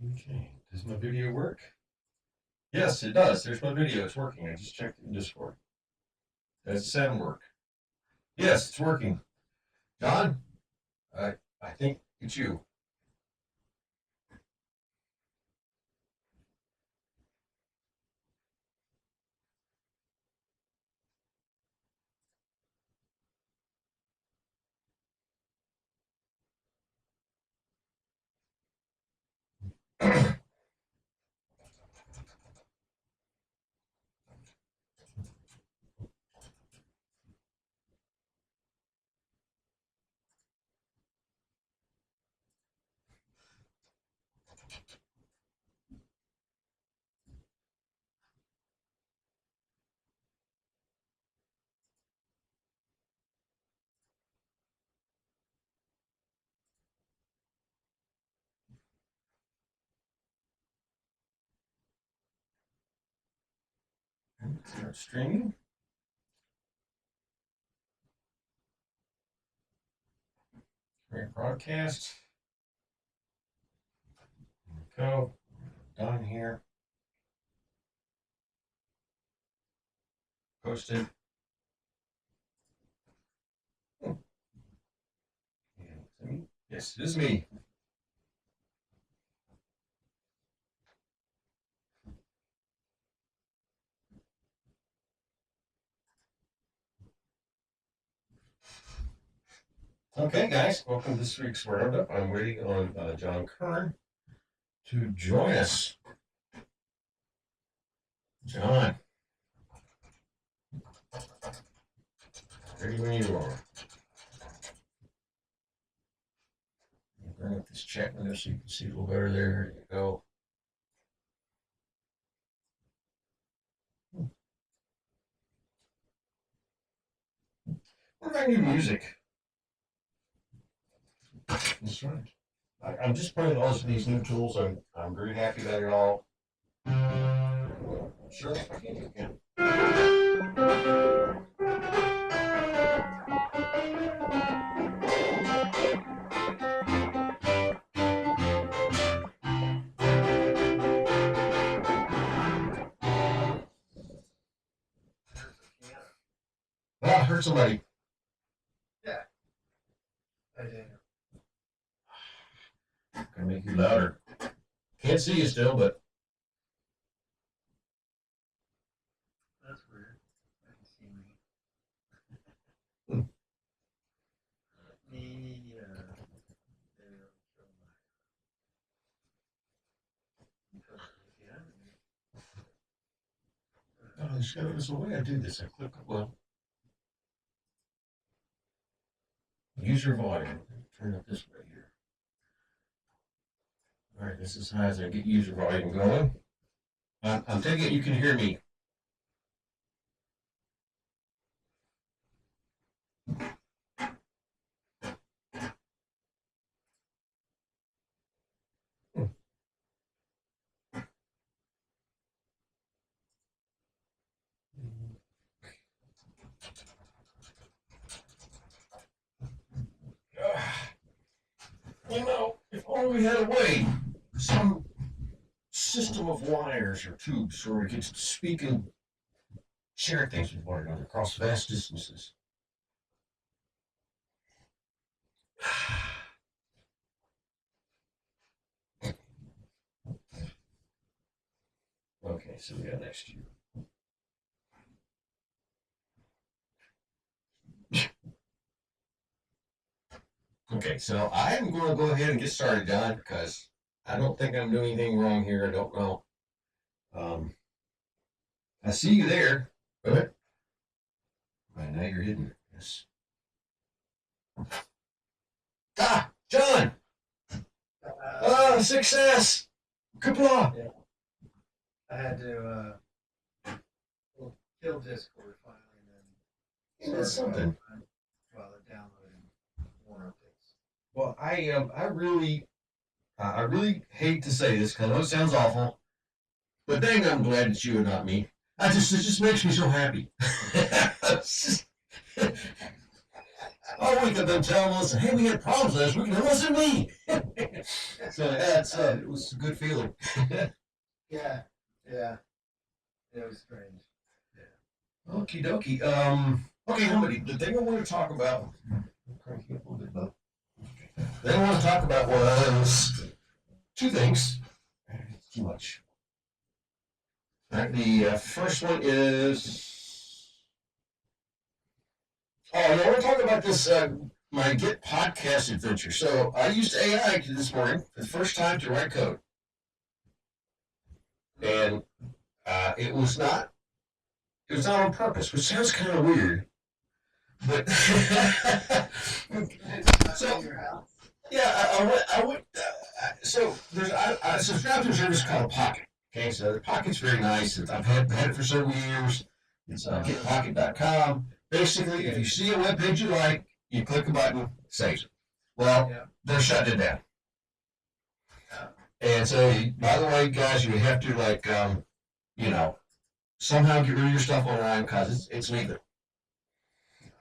Okay. Does my video work? Yes, it does. There's my video. It's working. I just checked it in Discord. Does the sound work? Yes, it's working. John, I I think it's you. Start streaming. Great broadcast. There we go. Done here. Posted. Hmm. Yeah, yes, it is me. Okay, guys, welcome to this week's Roundup. I'm waiting on Jon Kern to join us. John, ready when you are. Bring up this chat window so you can see a little better there. There you go. What about new music? That's right. I'm just playing all of these new tools. I'm very happy about it all. Sure, I can. Oh, I heard somebody. Yeah, I did. Gonna make you louder. Can't see you still, but That's weird. I can see me. Hmm. There's a way I do this. I click, well, user volume. Turn it this way here. All right, this is how I get user volume going. I'm taking it you can hear me. You know, if only we had a way, some system of wires or tubes where we could speak and share things with one another across vast distances. Okay, so we got next year. Okay, so I'm going to go ahead and get started, John, because I don't think I'm doing anything wrong here. I don't know. Um, I see you there. But right now you're hidden. Yes. Ah, John! Success! Kapla! Yeah. I had to kill Discord finally, and then That's something. while it downloaded more updates. Well, I really hate to say this because I know it sounds awful, but dang, I'm glad it's you and not me. It just makes me so happy. all week I've been telling Melissa, hey, we had problems last week, and it wasn't me. So it was a good feeling. Yeah, yeah. It was strange. Okie dokie. Okay, somebody, the thing I want to talk about, the thing I want to talk about was two things. It's too much. All right, the first one is, I want to talk about this, my Git podcast adventure. So I used AI this morning for the first time to write code. And it was not on purpose, which sounds kind of weird. But so yeah, I went. So there's I subscribe to a service called Pocket. Okay, so the Pocket's very nice. I've had it for several years. It's getpocket.com. Basically, if you see a web page you like, you click a button, saves it. Well, they're shutting it down. And so, by the way, guys, you have to somehow get rid of your stuff online because it's legal.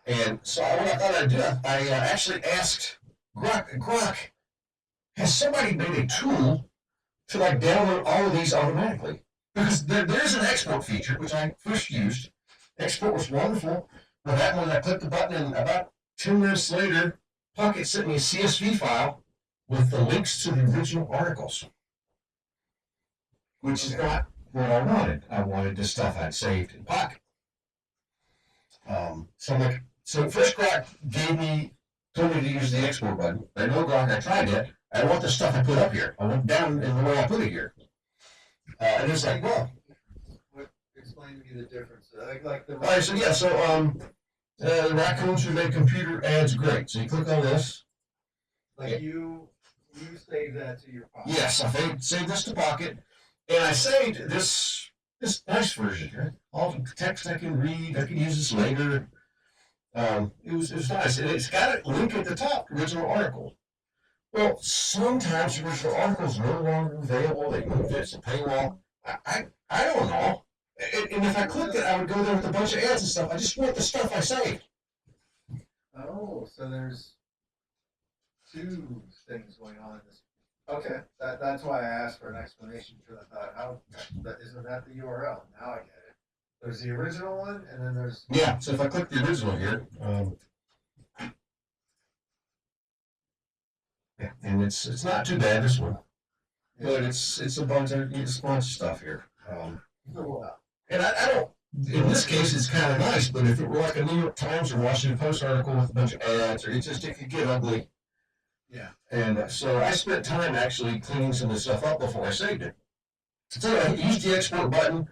And so what I thought I'd do, I actually asked Grok, has somebody made a tool to download all of these automatically? Because there's an export feature, which I first used. Export was wonderful. What happened was I clicked the button, and about 10 minutes later, Pocket sent me a CSV file with the links to the original articles, which is not what I wanted. I wanted the stuff I'd saved in Pocket. So first Grok told me to use the export button. I know Grok, I tried that. I want the stuff I put up here. I went down in the way I put it here. And it's like, well. Explain to me the difference. Like the. All right, the raccoons who make computer ads great. So you click on this. Like you save that to your Pocket. Yes, I saved this to Pocket, and I saved this nice version here. All the text I can read. I can use this later. It was nice, and it's got a link at the top, original article. Well, sometimes original articles are no longer available. They moved it to paywall. I don't know. And if I clicked it, I would go there with a bunch of ads and stuff. I just want the stuff I saved. Oh, so there's two things going on in this. Okay, that's why I asked for an explanation, because I thought, isn't that the URL? Now I get it. There's the original one, and then there's. Yeah, so if I click the original here, yeah, and it's not too bad, this one, but it's a bunch of stuff here. And I don't. In this case, it's kind of nice, but if it were like a New York Times or Washington Post article with a bunch of ads, or it could get ugly. Yeah. And so I spent time actually cleaning some of this stuff up before I saved it. So I used the export button.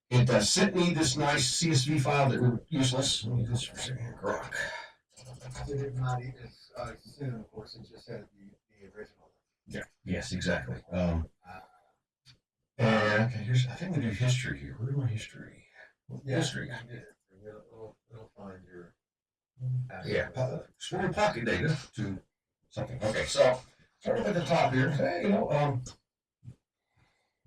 It sent me this nice CSV file that was useless. Let me do this for a second. Grok. It did not soon, of course, it just had the original. Yeah. Yes, exactly. And okay, I think we do history here. Where's my history? History. It'll find your. Yeah. Stored Pocket data to something. Okay, so start up at the top here. Hey,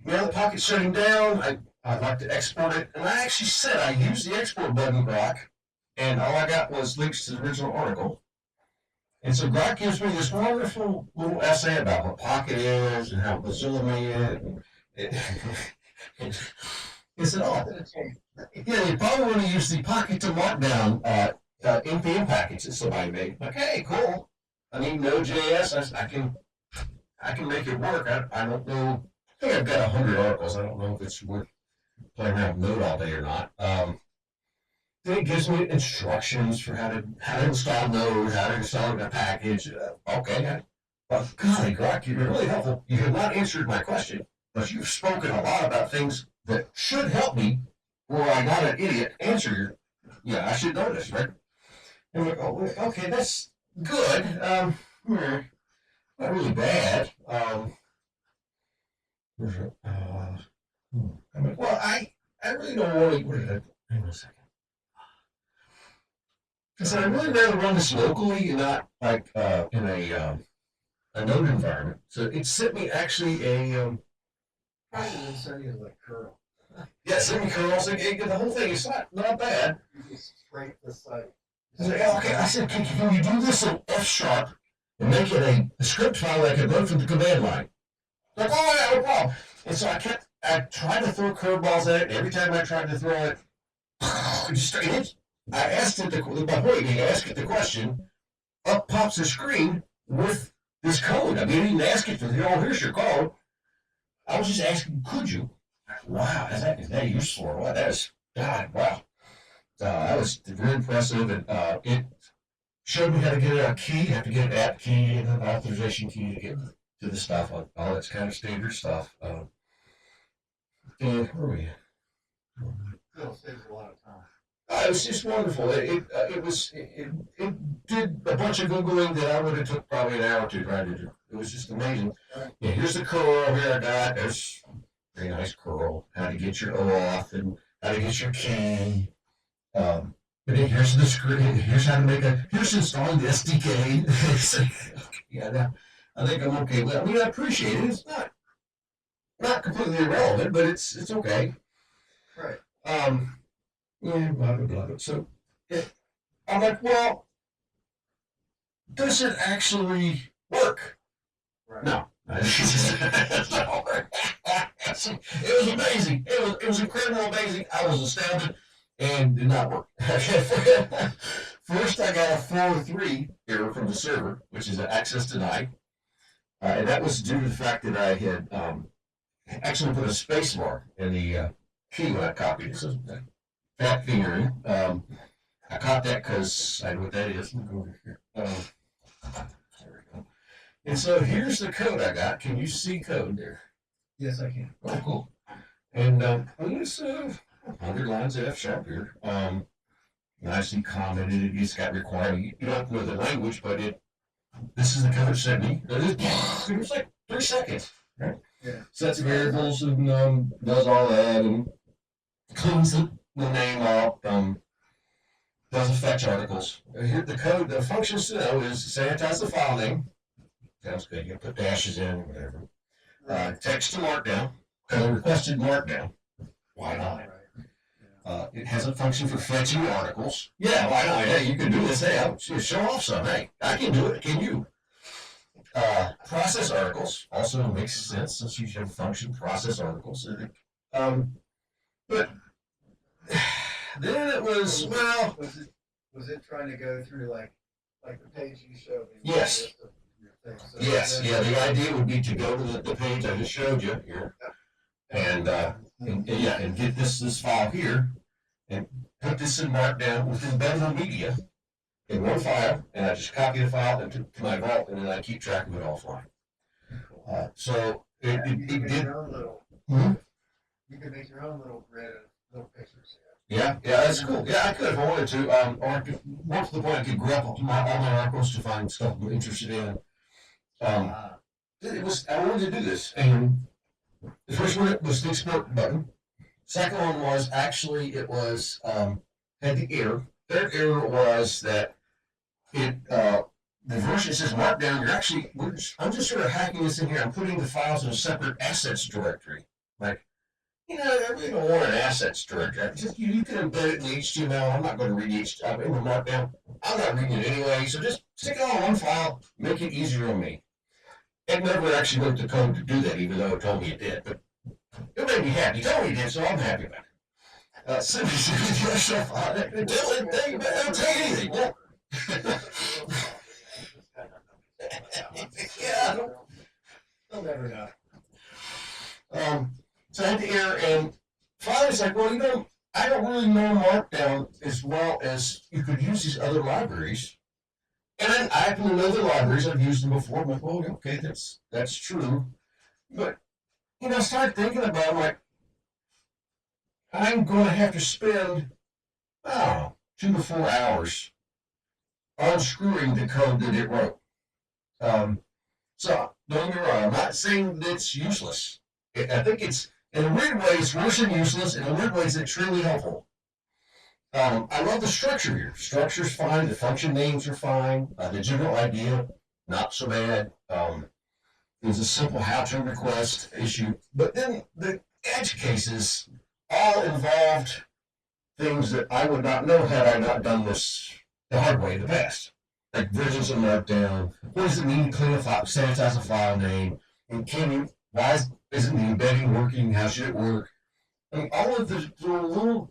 the Pocket's shutting down. I'd like to export it. And I actually said I used the export button, Grok, and all I got was links to the original article. And so Grok gives me this wonderful little essay about what Pocket is and how Mozilla made it. He said, yeah, you probably want to use the Pocket to Markdown NPM package that somebody made. Like, hey, cool. I need Node.js. I can make it work. I don't know. I think I've got 100 articles. I don't know if it's worth playing around with Node all day or not. Then it gives me instructions for how to install Node, how to install a package. Okay. But golly, Grok, you're really helpful. You have not answered my question, but you've spoken a lot about things that should help me, or I got an idiot answer your. Yeah, I should know this, right? And I'm like, oh, okay, that's good. Not really bad. I'm like, well, I really don't want to. What did I? Hang on a second. I said, I'd really rather run this locally and not like in a node environment. So it sent me actually a. Probably didn't send you like curl. Yeah, send me curls. The whole thing is not bad. You just scrape the site. I said, yeah, okay. I said, can you do this in F sharp and make it a script file that I could run from the command line? Like, oh, yeah, no problem. And so I tried to throw curveballs at it, and every time I tried to throw it, I asked it my point being, I asked it the question, up pops a screen with this code. I mean, I didn't ask it for, here's your code. I was just asking, could you? Wow, is that useful or what? That is, God, wow. That was very impressive, and it showed me how to get a key. You have to get an app key and an authorization key to get to the stuff. All that's kind of standard stuff. And where are we? Still saves a lot of time. It was just wonderful. It did a bunch of googling that I would have took probably an hour or two trying to do. It was just amazing. Yeah, here's the curl here I got. There's a very nice curl. How to get your OAuth and how to get your key. But then here's the screen. Here's how to here's installing the SDK. It's like, okay, yeah, I think I'm okay. But I mean, I appreciate it. It's not completely irrelevant, but it's okay. Right. Yeah, blah blah blah. So I'm like, well, does it actually work? Right. No. It was amazing. It was incredible, amazing. I was astounded and did not work. First, I got a 403 error from the server, which is an access denied. And that was due to the fact that I had actually put a space bar in the key when I copied it. So fat fingering. I caught that because I know what that is. Let me go over here. There we go. And so here's the code I got. Can you see code there? Yes, I can. Oh, cool. And it's 100 lines of F sharp here. Nicely commented. It's got required. You don't have to know the language, but this is the code it sent me. It was like 3 seconds. Right? Yeah. Sets variables and does all that and cleans the name up. Does a fetch articles. Here the code, the functions to know is sanitize the file name. Sounds good. You can put dashes in or whatever. Text to markdown. Requested markdown. Why not? It has a function for fetching articles. Yeah, why not? Hey, you can do this. Hey, I'll show off some. Hey, I can do it. Can you? Process articles also makes sense since you have a function process articles. But then it was, well. Was it trying to go through like the page you showed me? Yes. So Yes, yeah, the idea would be to go to the page I just showed you here and get this file here and put this in Markdown with embeddable media in one file, and I just copy the file into my vault, and then I keep track of it offline. So it did. You can make your own little grid of little pictures. Yeah, that's cool. Yeah, I could if I wanted to. Or I could, more to the point, I could grab all my articles to find stuff I'm interested in. I wanted to do this, and the first one was the export button. Second one was actually it was had the error. Third error was that the version says Markdown. I'm just sort of hacking this in here. I'm putting the files in a separate assets directory. Like, I really don't want an assets directory. You can embed it in the HTML. I'm not going to read HTML in the Markdown. I'm not reading it anyway. So just stick it all in one file. Make it easier on me. It never actually wrote the code to do that, even though it told me it did. But it made me happy. It told me it did, so I'm happy about it. Send me the stuff on it. It'll tell you anything. Yeah. They'll never know. So I had the error, and finally it's like, well, I don't really know Markdown as well as you could use these other libraries. And then I happen to know the libraries. I've used them before. I'm like, well, okay, that's true. But, I started thinking about it, like, I'm going to have to spend, 2 to 4 hours unscrewing the code that it wrote. So, don't get me wrong, I'm not saying that it's useless. I think it's, in a weird way, it's worse than useless. In a weird way, it's extremely helpful. I love the structure here. Structure's fine. The function names are fine. The general idea, not so bad. There's a simple how-to request issue. But then the edge cases all involved things that I would not know had I not done this the hard way in the past. Like versions of Markdown. What does it mean to clean a file, sanitize a file name? And can you, isn't the embedding working? How should it work? I mean, all of the little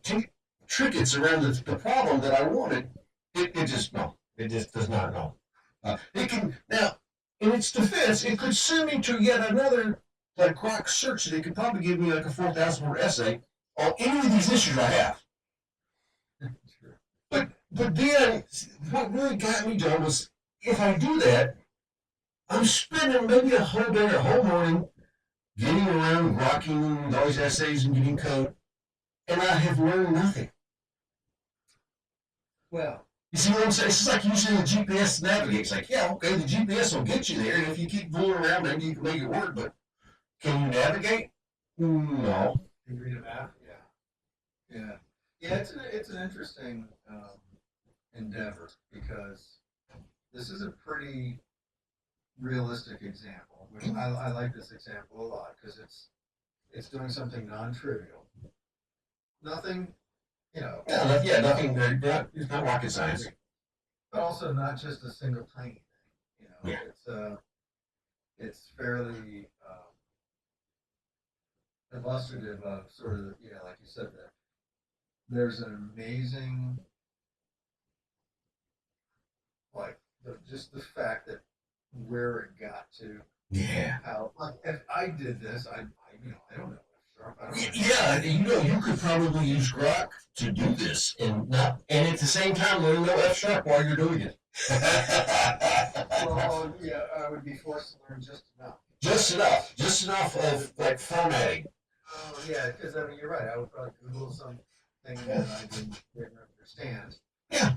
trinkets around the problem that I wanted, it just, no. It just does not know. It can, now, in its defense, it could send me to yet another, like, Grok search that it could probably give me like a 4,000 word essay on any of these issues I have. Sure. But then, what really got me, John, was if I do that, I'm spending maybe a whole day, a whole morning, getting around, grokking all these essays and getting code, and I have learned nothing. Well, You see what I'm saying? It's just like using the GPS to navigate. It's like, yeah, okay, the GPS will get you there, and if you keep fooling around, maybe you can make it work, but can you navigate? No. can you read a map? Yeah. Yeah. Yeah, it's an interesting endeavor because this is a pretty realistic example, which I like this example a lot because it's doing something non-trivial. Nothing, you know, Yeah, nothing. It's not rocket science. but also not just a single plane thing. You know, Yeah. it's fairly illustrative of sort of like you said that there's an amazing like just the fact that where it got to Yeah. how like if I did this I don't know I don't know. Yeah, you could probably use Grok to do this and at the same time learn no F sharp while you're doing it. Well, yeah, I would be forced to learn just enough. Just enough of like formatting. Oh yeah, because I mean you're right. I would probably Google something that I didn't understand. Yeah.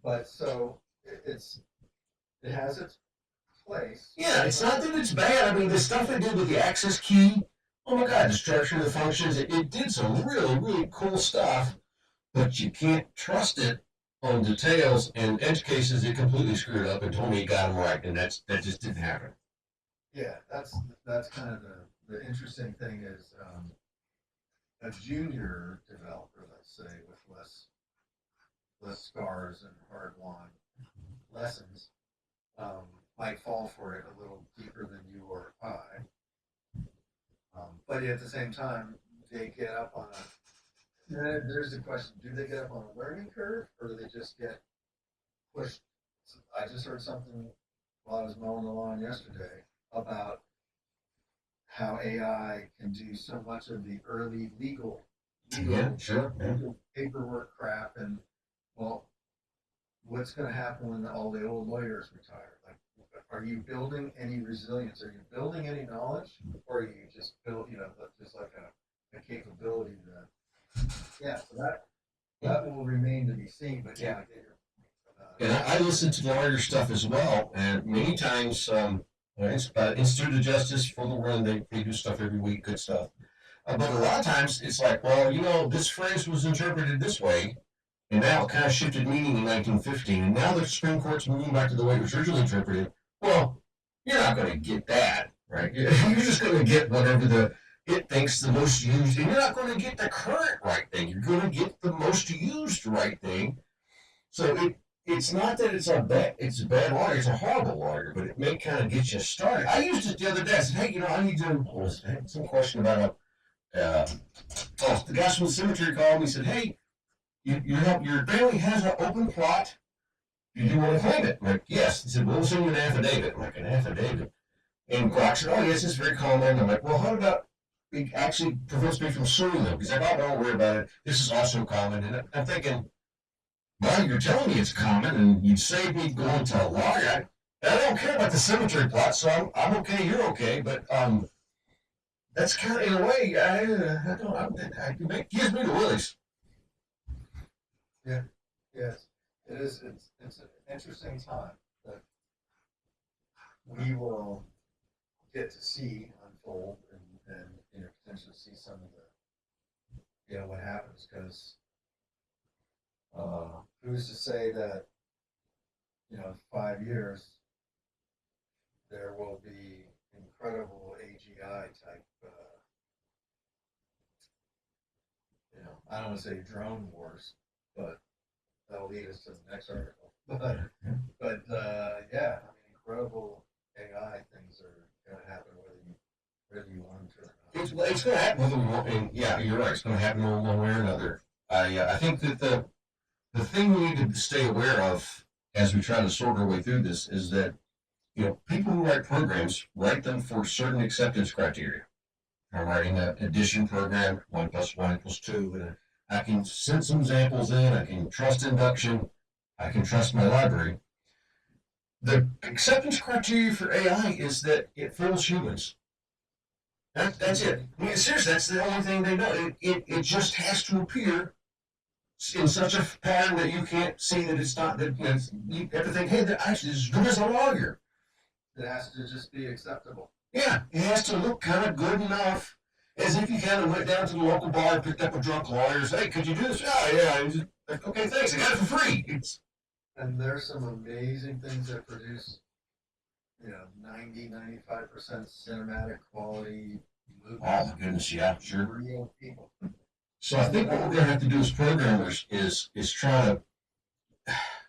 But so it has its place. Yeah, it's not that it's bad. I mean, the stuff they did with the access key, oh my God, the structure of the functions, it did some really, really cool stuff, but you can't trust it on details. And edge cases, it completely screwed up and told me it got them right, and that just didn't happen. Yeah, that's kind of the interesting thing is a junior developer, let's say, with less scars and hard won lessons, might fall for it a little deeper than you or I. But at the same time, they get up on a. There's the question: do they get up on a learning curve, or do they just get pushed? I just heard something while I was mowing the lawn yesterday about how AI can do so much of the early Yeah, sure. Yeah. legal paperwork crap, and well, what's going to happen when all the old lawyers retire? Like, are you building any resilience? Are you building any knowledge, or are you just build, just like a capability that, yeah, so that will remain to be seen. But yeah, I get your And I listen to lawyer stuff as well, and many times, Institute of Justice for the Run, they do stuff every week, good stuff. But a lot of times it's like, well, this phrase was interpreted this way, and now it kind of shifted meaning in 1915, and now the Supreme Court's moving back to the way it was originally interpreted. Well, you're not going to get that, right? You're just going to get whatever it thinks the most used, and you're not going to get the current right thing. You're going to get the most used right thing. So it's not that it's a bad lawyer, it's a horrible lawyer, but it may kind of get you started. I used it the other day. I said, hey, I need to. I had some question about the guy from the cemetery called me and said, hey, your family has an open plot. Do you want to claim it? I'm like, yes. He said, well, we'll send you an affidavit. I'm like, an affidavit? And Grok said, oh, yes, it's very common. I'm like, well, how about it actually prevents me from suing them? He's like, oh, don't worry about it. This is also common. And I'm thinking, well, you're telling me it's common, and you'd save me going to a lawyer. I don't care about the cemetery plot, so I'm okay. You're okay, but that's kind of in a way. I don't. It gives me the willies. yeah, yes, it is. It's an interesting time that we will get to see unfold and potentially see some of the what happens because who's to say that 5 years there will be incredible AGI type I don't want to say drone wars, but that'll lead us to the next article. Yeah, I mean, incredible AI things are going to happen whether you want to or not. It's going to happen whether we want, and yeah, you're right. It's going to happen one way or another. I think that the thing we need to stay aware of as we try to sort our way through this is that people who write programs write them for certain acceptance criteria. I'm writing an addition program, 1+1=2, and I can send some examples in. I can trust induction. I can trust my library. The acceptance criteria for AI is that it fools humans. That's it. I mean, seriously, that's the only thing they know. It just has to appear in such a pattern that you can't see that it's not, that you have to think, hey, that actually is good as a lawyer. It has to just be acceptable. Yeah, it has to look kind of good enough, as if you kind of went down to the local bar and picked up a drunk lawyer and said, hey, could you do this? Oh, yeah. Just, like, okay, thanks. I got it for free. And there's some amazing things that produce, 90, 95% cinematic quality movies. Oh, my goodness, yeah, sure. Real people. So I think what we're going to have to do as programmers is try to.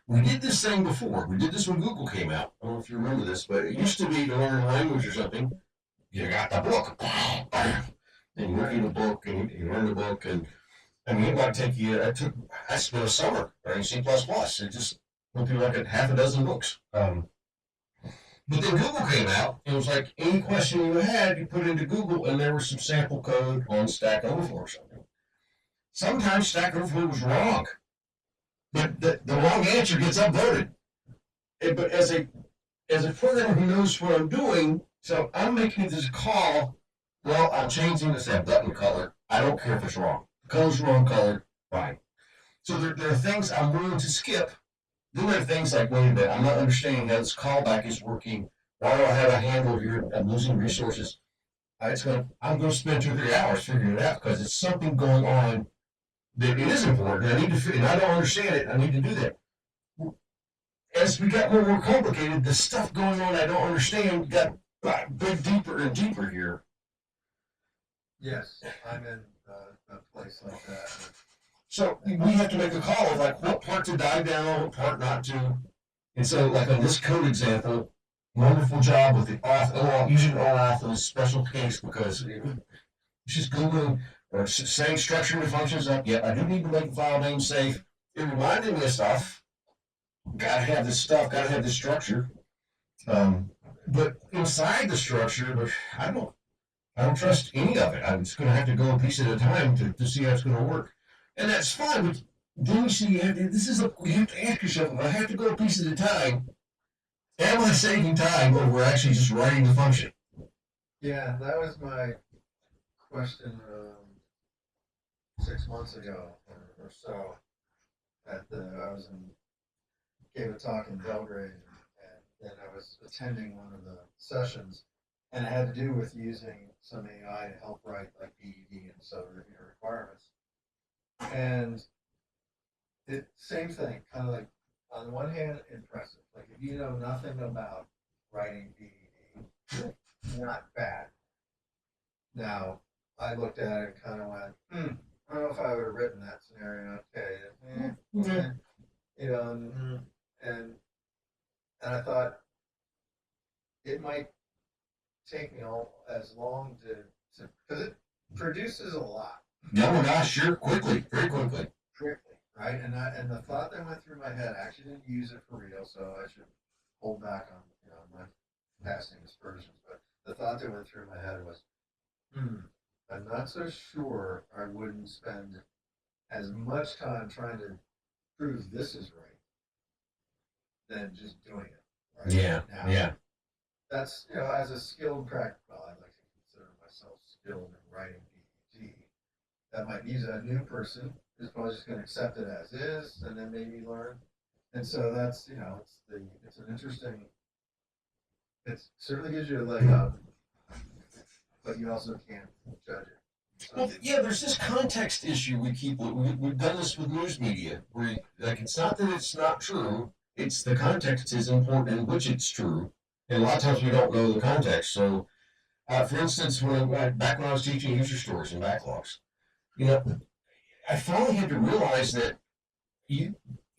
We did this thing before. We did this when Google came out. I don't know if you remember this, but it used to be to learn a language or something. You got the book, and you look in the book, and you learn the book, and I mean, it might take you. I spent a summer learning C++. It just went through like half a dozen books. But then Google came out. It was like any question you had, you put it into Google, and there was some sample code on Stack Overflow or something. Sometimes Stack Overflow was wrong, but the wrong answer gets upvoted. But as a programmer who knows what I'm doing, so I'm making this call. Well, I'm changing this button color. I don't care if it's wrong. The color's wrong color, fine. So there are things I'm willing to skip. Then there are things like, wait a minute, I'm not understanding how this callback is working. Why do I have a handle here? I'm losing resources. I'm going to spend 2 or 3 hours figuring it out because it's something going on that it is important. And I don't understand it. I need to do that. As we got more and more complicated, the stuff going on I don't understand got big deeper and deeper here. Yes, I'm in a place like that. So we have to make a call of like what part to dive down, what part not to. And so, like on this code example, wonderful job with the auth, using OAuth in a special case because it's just Googling or saying structuring the functions up. Yeah, I do need to make the file name safe. It reminded me of stuff. Gotta have this stuff, gotta have this structure. But inside the structure, I don't trust any of it. I'm just gonna have to go a piece at a time to see how it's gonna work. And that's fine, but then you see you have to ask yourself, if I have to go a piece at a time, am I saving time over actually just writing the function? Yeah, that was my question 6 months ago or so. Gave a talk in Belgrade, and then I was attending one of the sessions, and it had to do with using some AI to help write like BED and so requirements. And same thing, kind of like on the one hand, impressive. Like if you know nothing about writing BED, not bad. Now I looked at it and kind of went, I don't know if I would have written that scenario. Okay, and I thought it might take me as long to because it produces a lot. No, not sure. Quickly, very quickly. Quickly, right? And the thought that went through my head, I actually didn't use it for real, so I should hold back on my passing aspersions. But the thought that went through my head was, I'm not so sure I wouldn't spend as much time trying to prove this is right than just doing it. Right? Yeah, now, yeah. That's as a skilled practical, I'd like to consider myself skilled in writing BED. That might be a new person who's probably just going to accept it as is, and then maybe learn. And so that's it's an interesting. It certainly gives you a leg up, but you also can't judge it. So, Well, yeah, there's this context issue we've done this with news media, where it's not that it's not true, it's the context is important in which it's true, and a lot of times we don't know the context. So, for instance, back when I was teaching user stories and backlogs, I finally had to realize that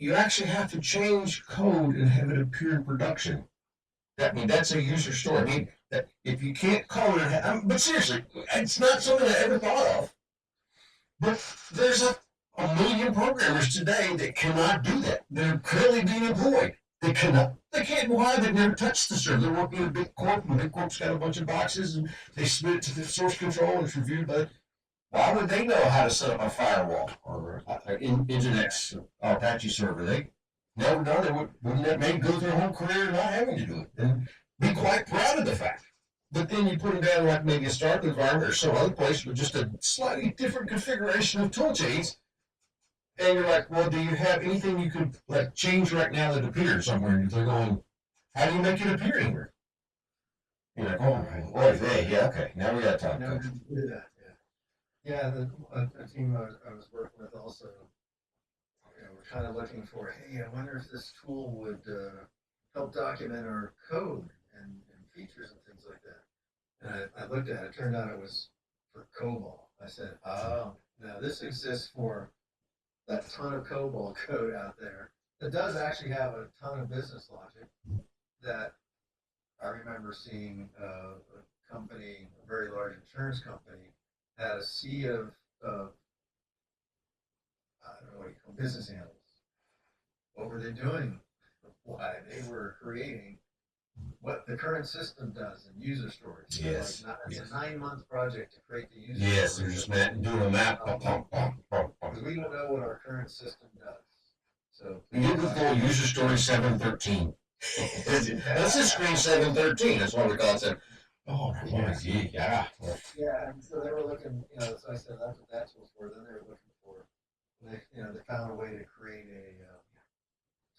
you actually have to change code and have it appear in production. That's a user story. I mean, that if you can't code it, but seriously, it's not something I ever thought of. But there's a million programmers today that cannot do that. They're currently being employed. They cannot. They can't. Why? They've never touched the server. They're working in a big corp, and Big Corp's got a bunch of boxes, and they submit it to the source control, and it's reviewed by. Why would they know how to set up a firewall or Nginx or Apache server? They never done it. Wouldn't that make go their whole career not having to do it and be quite proud of the fact? But then you put them down like maybe a startup environment or some other place with just a slightly different configuration of tool chains, and you're like, well, do you have anything you could like change right now that appears somewhere? And they're going, how do you make it appear anywhere? You're like, oh, hey, yeah, okay, now we got time. No, do that. Yeah, a team I was working with also, we're kind of looking for, hey, I wonder if this tool would help document our code and features and things like that. And I looked at it, it turned out it was for COBOL. I said, oh, now this exists for that ton of COBOL code out there that does actually have a ton of business logic that I remember seeing a company, a very large insurance company, had a sea of I don't know what you call business analysts. What were they doing? Why they were creating what the current system does in user stories. Yes. It's a 9-month project to create the user. Yes, they're just doing a map. Because we don't know what our current system does. So you get the full user story 713. That's the screen 713. That's what we call it. Oh, yeah. Yeah, and so they were looking, so I said that's what that tool's for. Then they were looking for, they found a way to create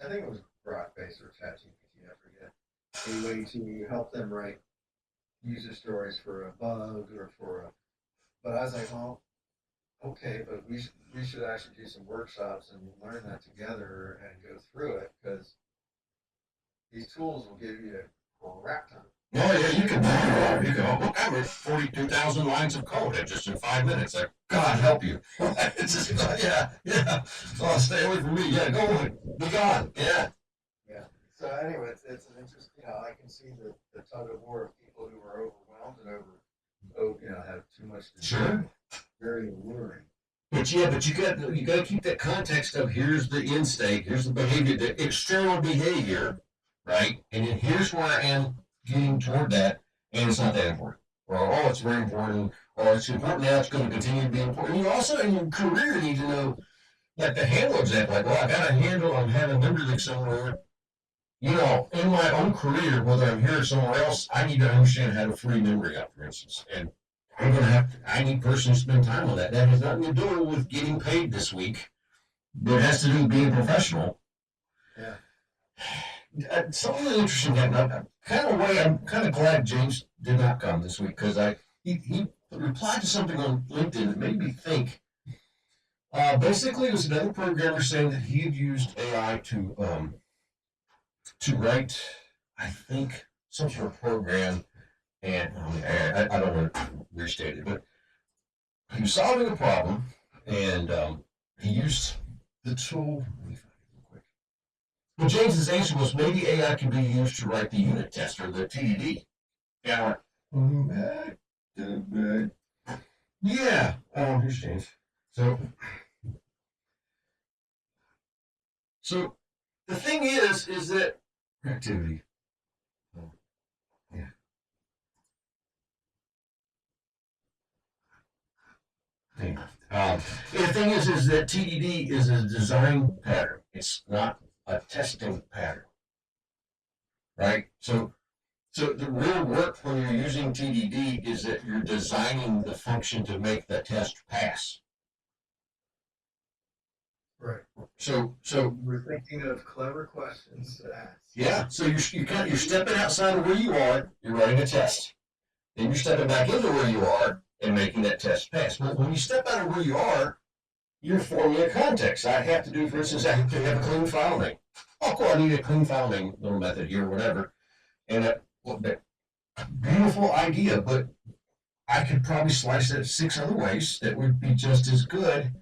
I think it was Grok-based or ChatGPT, I forget, a way to help them write user stories for a bug or but I was like, well, okay, but we should actually do some workshops and learn that together and go through it, because these tools will give you a crap ton. Oh yeah, you can look, I read 42,000 lines of code just in 5 minutes. Like, God help you. It's just, yeah. Oh, stay away from me. Yeah, go away. Be gone. Yeah. Yeah. So anyway, it's an interesting, I can see the tug of war of people who are overwhelmed and have too much to do. Sure. Very alluring. But you got to keep that context of here's the end state, here's the behavior, the external behavior, right? And then here's where I am getting toward that, and it's not that important. Or, oh, it's very important, or it's important now, it's going to continue to be important. You also, in your career, need to know, like the handle example, like, well, I got a handle, I'm having memory leak somewhere. In my own career, whether I'm here or somewhere else, I need to understand how to free memory up, for instance. And I need person to spend time on that. That has nothing to do with getting paid this week, but it has to do with being professional. Yeah. Something interesting happened. I'm kind of glad James did not come this week, because he replied to something on LinkedIn that made me think. Basically, it was another programmer saying that he had used AI to write, I think, some sort of program, and I don't want to restate it, but he was solving a problem, and he used the tool. Well, James's answer was maybe AI can be used to write the unit test or the TDD. Yeah. Yeah. Here's James. So the thing is that activity. Yeah. The thing is that TDD is a design pattern. It's not a testing pattern, right? So the real work when you're using TDD is that you're designing the function to make the test pass. Right. So we're thinking of clever questions to ask. Yeah. So you're stepping outside of where you are. You're running a test. Then you're stepping back into where you are and making that test pass. But when you step out of where you are, you're forming a context. I have to do, for instance, I have to have a clean file name. Oh, cool, I need a clean file name little method here, whatever. And that beautiful idea, but I could probably slice it 6 other ways that would be just as good.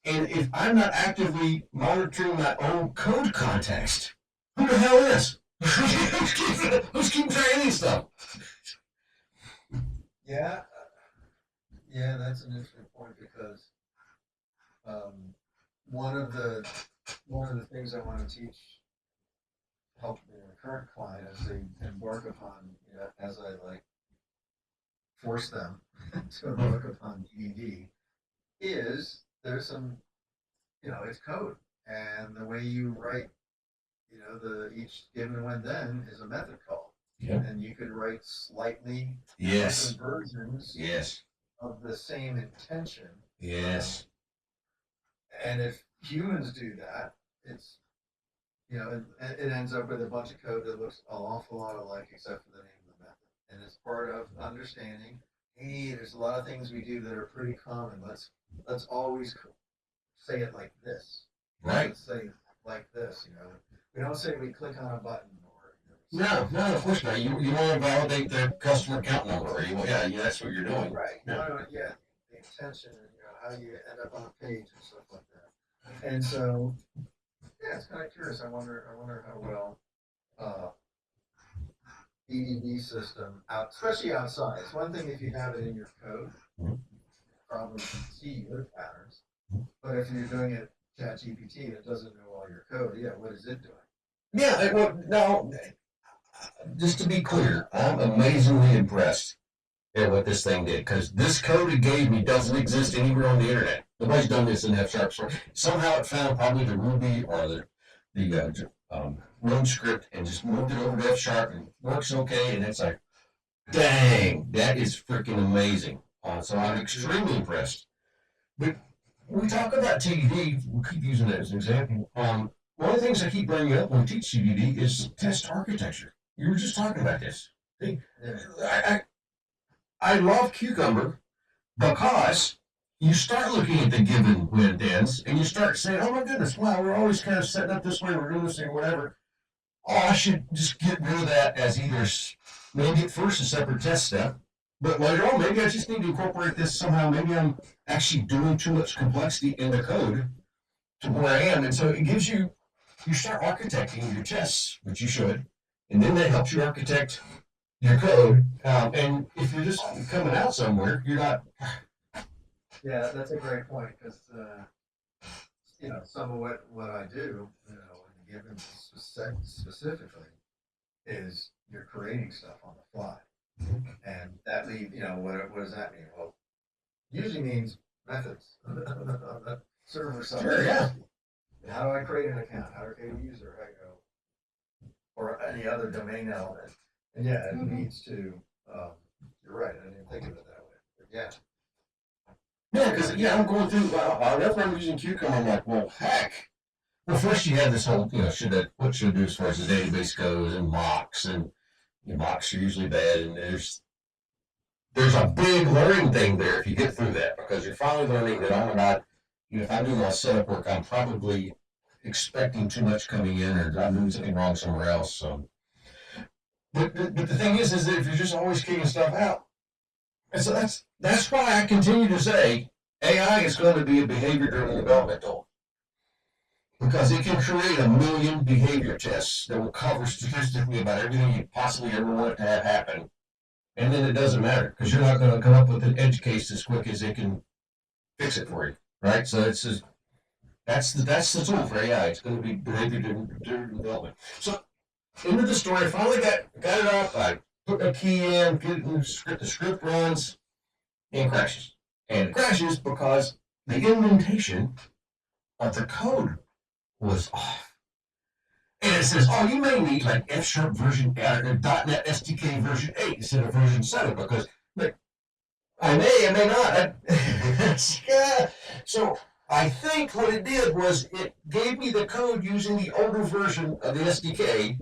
And if I'm not actively monitoring my own code context, who the hell is? Who's keeping track of this stuff? Yeah, yeah, that's an interesting point because um, one of the one of the things I want to teach, help the current client as they embark upon, as I like force them to embark upon DDD, is there's some, it's code, and the way you write, the each given when then is a method call, Yeah. and you could write slightly Yes. different versions Yes. of the same intention. Yes. And if humans do that, it's it ends up with a bunch of code that looks an awful lot alike except for the name of the method. And it's part of understanding, hey, there's a lot of things we do that are pretty common. Let's always say it like this. Right. Let's say it like this. We don't say we click on a button or. No, of course not. You want to validate the customer account number, or yeah, that's what you're doing. Right. Yeah. Yeah. The intention and how you end up on a page and stuff like that. And so, yeah, it's kind of curious. I wonder how well EDD system especially outside. It's one thing if you have it in your code, Mhm. probably see your patterns. But if you're doing it ChatGPT and it doesn't know all your code, yeah, what is it doing? Yeah. Well, now, just to be clear, I'm amazingly impressed at what this thing did because this code it gave me doesn't exist anywhere on the internet. Nobody's done this in F sharp. Somehow it found probably the Ruby or the Run script and just moved it over to F sharp and works okay. And it's like, dang, that is freaking amazing. So I'm extremely impressed. But when we talk about TDD, we keep using that as an example. One of the things I keep bringing up when we teach TDD is test architecture. You were just talking about this. See, I love Cucumber because you start looking at the given when ends and you start saying, oh my goodness, wow, we're always kind of setting up this way, we're doing this thing, whatever. Oh, I should just get rid of that as either maybe at first a separate test step, but later on, maybe I just need to incorporate this somehow. Maybe I'm actually doing too much complexity in the code to where I am. And so it gives you start architecting your tests, which you should, and then that helps you architect your code. And if you're just coming out somewhere, you're not. Yeah, that's a great point because some of what I do, in given specifically, is you're creating stuff on the fly, and that means what does that mean? Well, usually means methods on the server side. Sure, yeah. How do I create an account? How do I create a user? How do I go or any other domain element? And yeah, it needs to. You're right. I didn't think of it that way. But yeah. Yeah, because I'm going through. Whenever I'm using Cucumber, I'm like, well, heck. Well, first you have this whole, what should I do as far as the database goes, and mocks, and mocks are usually bad, and there's a big learning thing there if you get through that because you're finally learning that, oh my God, if I do my setup work, I'm probably expecting too much coming in, or I'm doing something wrong somewhere else. So, but the thing is that if you're just always kicking stuff out, and so that's why I continue to say AI is going to be a behavior-driven development tool because it can create a million behavior tests that will cover statistically about everything you possibly ever want it to have happen, and then it doesn't matter because you're not going to come up with an edge case as quick as it can fix it for you, right? So it's just, that's the tool for AI. It's going to be behavior-driven development. So into the story, I finally got it up. I put a key in, get it in the script. The script runs and crashes. And it crashes because the indentation of the code was off. And it says, oh, you may need like F Sharp version .NET SDK version 8 instead of version 7 because like, I may not. Yeah. So I think what it did was it gave me the code using the older version of the SDK.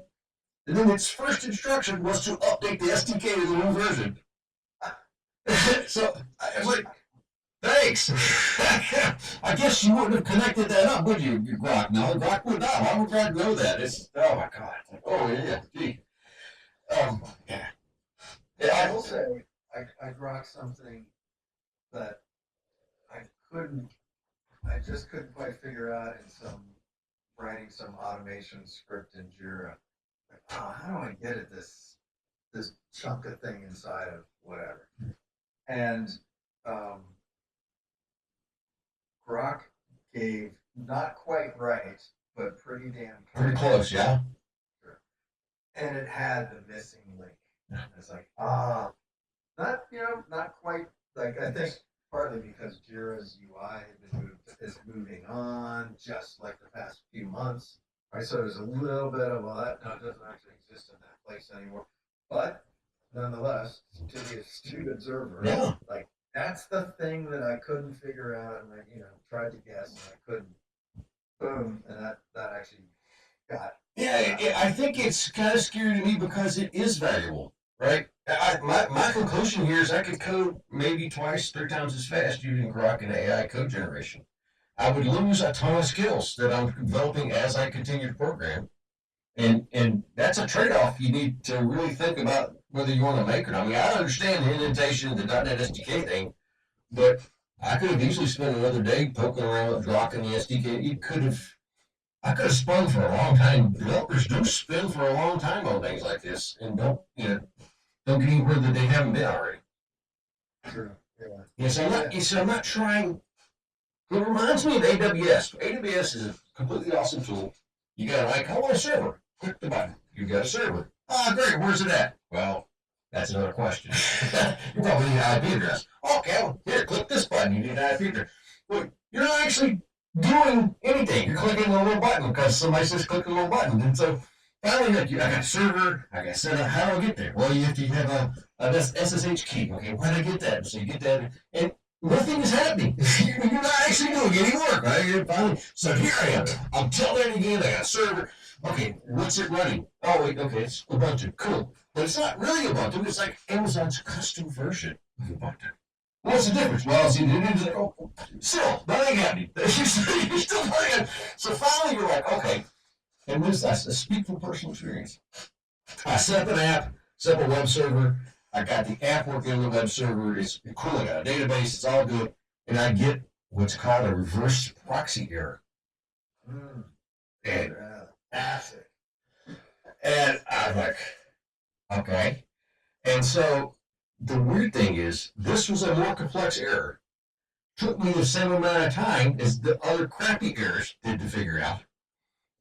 And then its first instruction was to update the SDK to the new version. So I was like, thanks. I guess you wouldn't have connected that up, would you, Grok? No, Grok would not. Why would Grok know that? Oh my God. Oh yeah. Gee. Yeah. I will say I grok something that I couldn't I just couldn't quite figure out in some writing some automation script in Jira. Like, oh, how do I get at this chunk of thing inside of whatever? And um, Grok gave not quite right, but pretty damn Pretty close, yeah. and it had the missing link. Yeah. It's like, not not quite. Like I think partly because Jira's UI is moving on, just like the past few months, right? So there's a little bit of that doesn't actually exist in that place anymore. But nonetheless, to the astute observer, Yeah. like that's the thing that I couldn't figure out, and I tried to guess and I couldn't. Boom, and that actually got. Yeah, I think it's kind of scary to me because it is valuable, right? My conclusion here is I could code maybe twice, 3 times as fast using Grok and AI code generation. I would lose a ton of skills that I'm developing as I continue to program. And that's a trade-off you need to really think about whether you want to make it. I mean, I understand the indentation of the .NET SDK thing, but I could have easily spent another day poking around with Grok and the SDK. I could have spun for a long time. Developers do spin for a long time on things like this, and don't get anywhere that they haven't been already. True. Yeah. So I'm not trying. It reminds me of AWS. AWS is a completely awesome tool. You got to I want a server. Click the button. You got a server. Ah, great. Where's it at? Well, that's another question. You probably need an IP address. Okay, well, here, click this button. You need an IP address. Well, you're not actually doing anything. You're clicking a little button because somebody says click a little button. And so finally, like, I got a server. I got set up. How do I get there? Well, you have to have a SSH key. Okay, where do I get that? So you get that. And nothing is happening. You're not actually doing any work, right? You're finally, so here I am. I'm telling again, I got a server. Okay, what's it running? Oh, wait, okay, it's Ubuntu. Cool. But it's not really Ubuntu. It's like Amazon's custom version of Ubuntu. What's the difference? Well, see, still, nothing happening. You're still playing. So finally, you're like, okay. And this, I speak from personal experience. I set up an app, set up a web server. I got the app working on the web server. It's cool. I got a database. It's all good. And I get what's called a reverse proxy error. And, and I'm like, okay. And so the weird thing is, this was a more complex error. Took me the same amount of time as the other crappy errors did to figure out.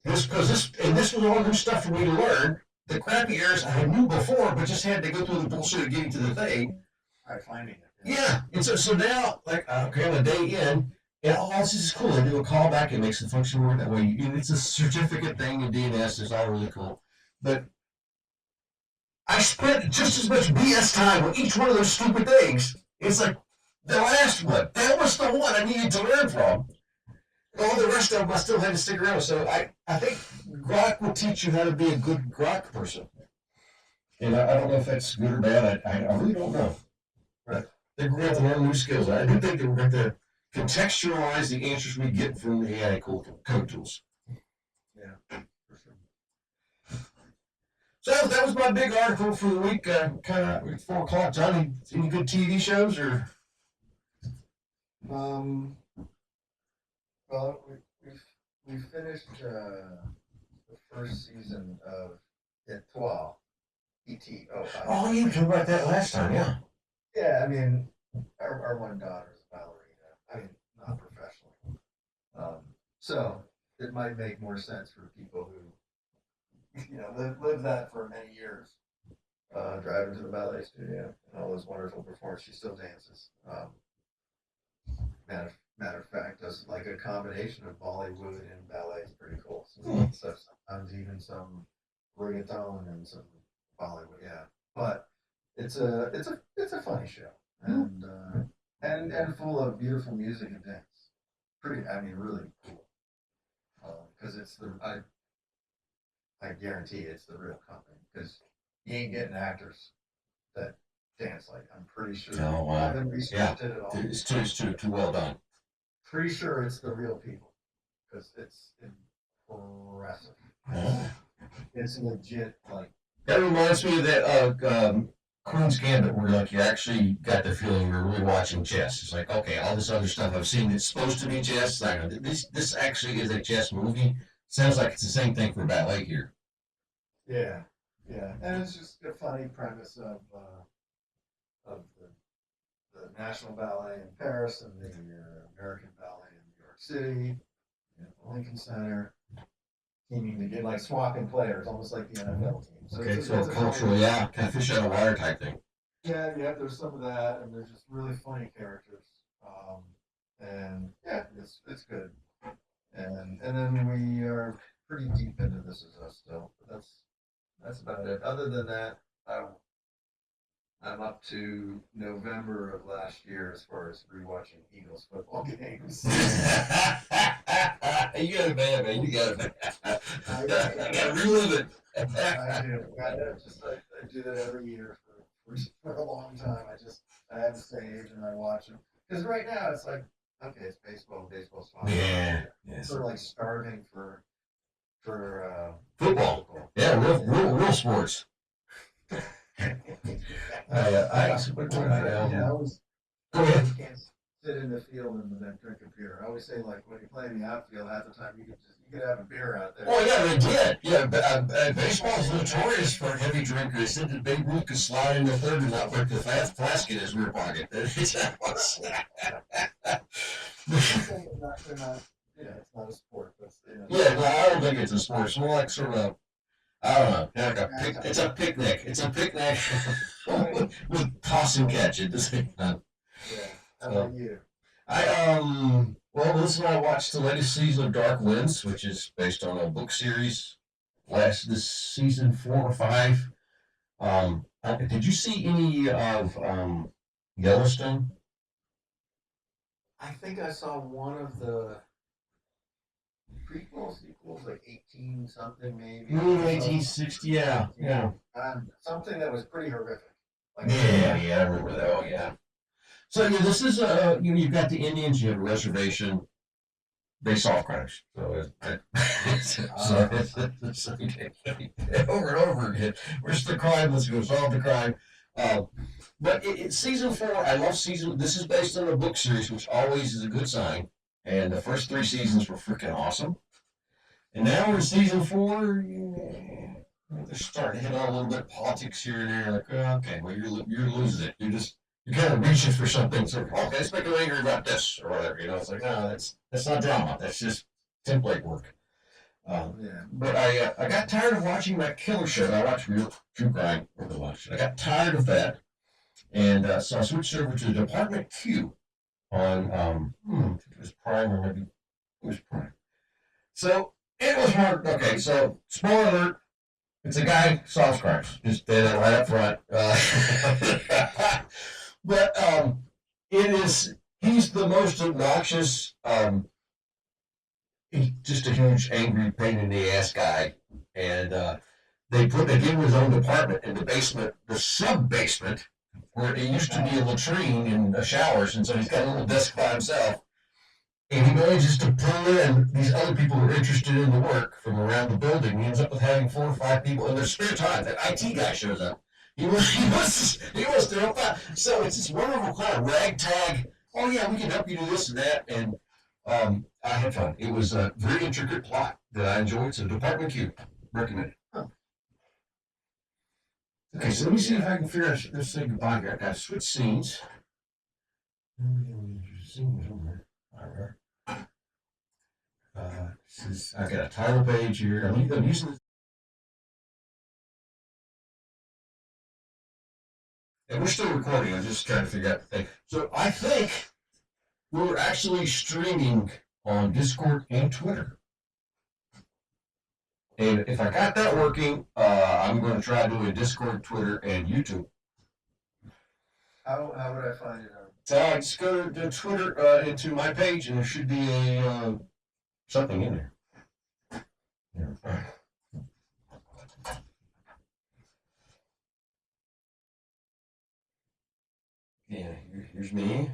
This was all new stuff for me to learn. The crappy errors I knew before, but just had to go through the bullshit of getting to the thing. Finding it. Yeah, and so now, like, okay, I'm a day in, and this is cool. I do a callback, it makes the function work that way. It's a certificate thing in DNS, it's all really cool. But I spent just as much BS time on each one of those stupid things. It's like the last one. That was the one I needed to learn from. All the rest of them I still had to stick around. So I think Grok will teach you how to be a good Grok person. And I don't know if that's good or bad. I really don't know. Right. They're going to have to learn new skills. I do think that we're going to contextualize the answers we get from the AI code tools. Yeah, for sure. So that was my big article for the week. Kind of at 4 o'clock. Johnny, any good TV shows or? Well, we finished the first season of Étoile, E-T-O-I. Oh, you talked about that last time, yeah. Yeah, I mean, our one daughter is a ballerina. I mean, not professionally. So it might make more sense for people who, live that for many years. Driving to the ballet studio and all those wonderful performances. She still dances. Matter of fact, does like a combination of Bollywood and ballet. It's pretty cool. So sometimes even some reggaeton and some Bollywood. Yeah, but it's a funny show and full of beautiful music and dance. Really cool. Because I guarantee it's the real company because you ain't getting actors that dance like. I'm pretty sure. Oh, wow. I haven't researched it at all. It's too well done. Pretty sure it's the real people because it's impressive. Oh. It's legit. Like that reminds me of that Queen's Gambit where like you actually got the feeling you're really watching chess. It's like, okay, all this other stuff I've seen that's supposed to be chess, I know this actually is a chess movie. Sounds like it's the same thing for ballet here. Yeah, yeah, and it's just a funny premise of the National Ballet in Paris and the American Ballet in New York City, Lincoln Center, teaming to get like swapping players, almost like the NFL team. So Okay, it's so a cultural, funny, yeah, kind of fish out of water type thing. yeah, yeah. There's some of that, and there's just really funny characters, and yeah, it's good. And then we are pretty deep into This Is Us still, but that's about it. Other than that, I'm up to November of last year as far as rewatching Eagles football games. You got it, man. You got it. I I got to relive it. do. I do that every year for a long time. I have it saved and I watch them because right now it's like okay, it's baseball. Baseball's fine. Yeah, yeah. Sort of like starving for Football. football. Yeah, real sports. I always Go ahead. you can't sit in the field and then drink a beer. I always say like when you play in the outfield, half the time you could have a beer out there. Well, yeah, they did. Yeah, baseball is notorious for heavy drinkers. They said that Babe Ruth could slide in the third and not break the flask in his rear pocket. They're not, it's not a sport. But, Yeah, no, I don't think it's a sport. It's more like sort of, I don't know, like it's a picnic. It's a picnic with toss and catch at the same time. Yeah. How about you? Well, listen, I watched the latest season of Dark Winds, which is based on a book series. This season 4 or 5. Did you see any of Yellowstone? I think I saw one of the sequels, like 18 something maybe. 1860, yeah, yeah. Something that was pretty horrific. Like, Yeah, I remember that. Oh, yeah. So yeah, this is you've got the Indians, you have a reservation, they solve crimes. So it's over and over again. Where's the crime? Let's go solve the crime. But it's season 4. I love season. This is based on a book series, which always is a good sign. And the first 3 seasons were freaking awesome. And now we're in season 4. Yeah, they're starting to hit on a little bit of politics here and there. Like, oh, okay, well you're losing it. You're kind of reaching for something. So okay, let's make them angry about this or whatever. It's like no, that's not drama. That's just template work. yeah. But I got tired of watching that killer show. I watched real true crime over lunch. I got tired of that, and so I switched over to Department Q on it was Prime or maybe it was Prime. So it was hard. Okay, so spoiler alert. It's a guy solves crimes. Just say that right up front. But he's the most obnoxious, he's just a huge, angry, pain in the ass guy. And they gave him his own department in the basement, the sub basement, where it used to be a latrine and showers. And so he's got a little desk by himself. And he manages to pull in these other people who are interested in the work from around the building. He ends up with having 4 or 5 people in their spare time. That IT guy shows up. He wants to help out. So it's this wonderful kind of ragtag. Oh yeah, we can help you do this and that. And I had fun. It was a very intricate plot that I enjoyed. So Department Q, recommend it. Huh. Okay, so let me see if I can figure out. Let's say goodbye here. I got to switch scenes. I got a title page here. I'm using this. And we're still recording. I'm just trying to figure out the thing. So I think we're actually streaming on Discord and Twitter. And if I got that working, I'm going to try doing Discord, Twitter, and YouTube. How would I find it? So just go to Twitter into my page, and there should be a something in there. Yeah. Yeah, here's me.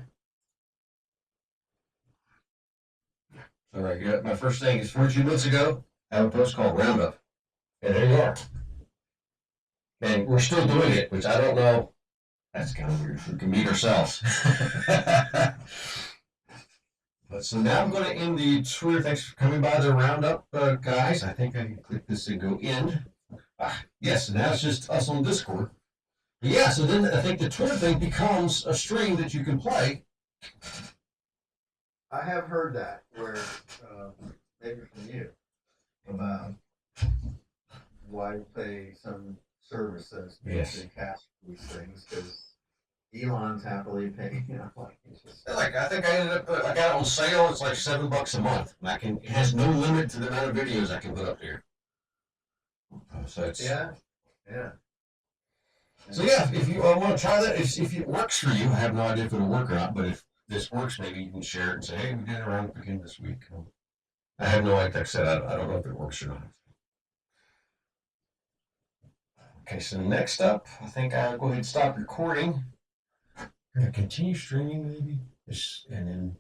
All right, yeah, my first thing is 14 months ago, I have a post called Roundup. And there you are. And we're still doing it, which I don't know. That's kind of weird. We can meet ourselves. But so now I'm going to end the Twitter. Thanks for coming by the Roundup, guys. I think I can click this and go end. Yes, and now it's just us on Discord. But yeah, so then I think the Twitter thing becomes a stream that you can play. I have heard that where maybe from you about why pay some service that's Yes. cash for these things because Elon's happily paying. You know, like it's just Like I think I ended up I got it on sale. It's like $7 a month. And I can it has no limit to the amount of videos I can put up there. So it's yeah. So yeah, if you want to try that, if it works for you, I have no idea if it'll work or not. But if this works, maybe you can share it and say, "Hey, we did a roundup again this week." I have no idea. Like I said, I don't know if it works or not. Okay, so next up, I think I'll go ahead and stop recording. I'm gonna continue streaming, maybe, and then